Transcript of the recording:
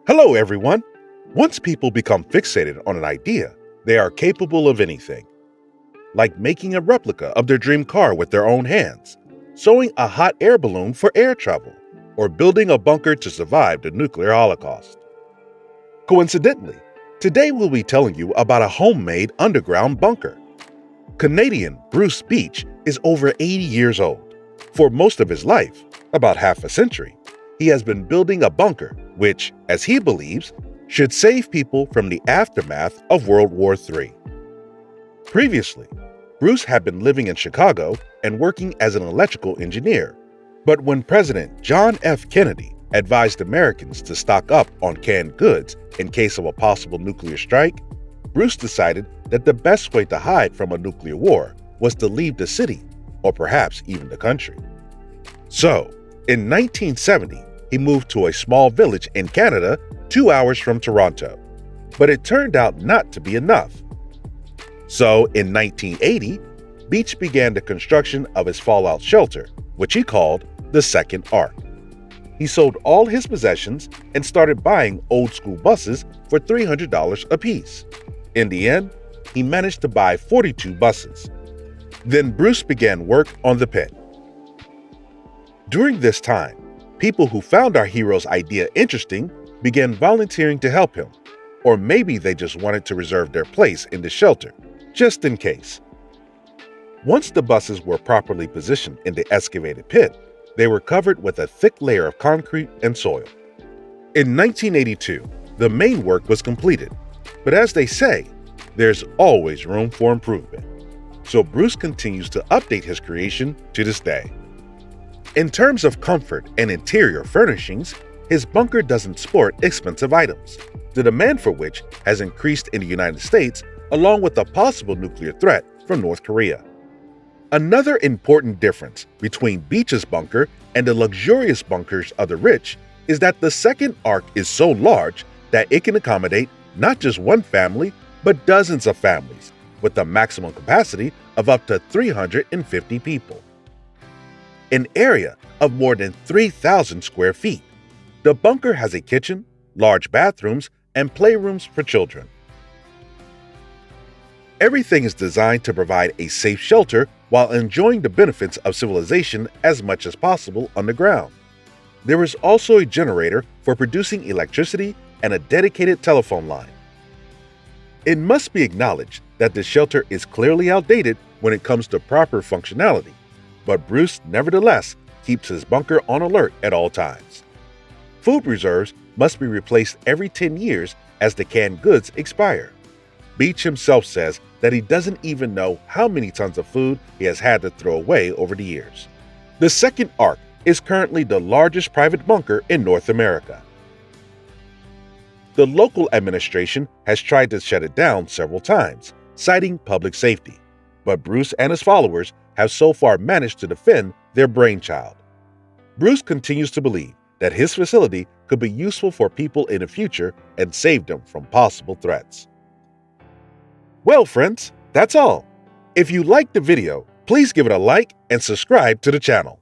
Hello, everyone. Once people become fixated on an idea, they are capable of anything, like making a replica of their dream car with their own hands, sewing a hot air balloon for air travel, or building a bunker to survive the nuclear holocaust. Coincidentally, today we'll be telling you about a homemade underground bunker. Canadian Bruce Beach is over 80 years old. For most of his life, about half a century, he has been building a bunker which, as he believes, should save people from the aftermath of World War III. Previously, Bruce had been living in Chicago and working as an electrical engineer. But when President John F. Kennedy advised Americans to stock up on canned goods in case of a possible nuclear strike, Bruce decided that the best way to hide from a nuclear war was to leave the city, or perhaps even the country. So, in 1970, he moved to a small village in Canada 2 hours from Toronto. But it turned out not to be enough. So, in 1980, Beach began the construction of his fallout shelter, which he called the Second Ark. He sold all his possessions and started buying old-school buses for $300 apiece. In the end, he managed to buy 42 buses. Then Bruce began work on the pit. During this time, people who found our hero's idea interesting began volunteering to help him, or maybe they just wanted to reserve their place in the shelter, just in case. Once the buses were properly positioned in the excavated pit, they were covered with a thick layer of concrete and soil. In 1982, the main work was completed, but as they say, there's always room for improvement. So Bruce continues to update his creation to this day. In terms of comfort and interior furnishings, his bunker doesn't sport expensive items, the demand for which has increased in the United States along with a possible nuclear threat from North Korea. Another important difference between Beach's bunker and the luxurious bunkers of the rich is that the Second Ark is so large that it can accommodate not just one family, but dozens of families, with a maximum capacity of up to 350 people. An area of more than 3,000 square feet. The bunker has a kitchen, large bathrooms, and playrooms for children. Everything is designed to provide a safe shelter while enjoying the benefits of civilization as much as possible underground. There is also a generator for producing electricity and a dedicated telephone line. It must be acknowledged that the shelter is clearly outdated when it comes to proper functionality, but Bruce nevertheless keeps his bunker on alert at all times. Food reserves must be replaced every 10 years as the canned goods expire. Beach himself says that he doesn't even know how many tons of food he has had to throw away over the years. The Second Ark is currently the largest private bunker in North America. The local administration has tried to shut it down several times, citing public safety, but Bruce and his followers have so far managed to defend their brainchild. Bruce continues to believe that his facility could be useful for people in the future and save them from possible threats. Well, friends, that's all. If you liked the video, please give it a like and subscribe to the channel.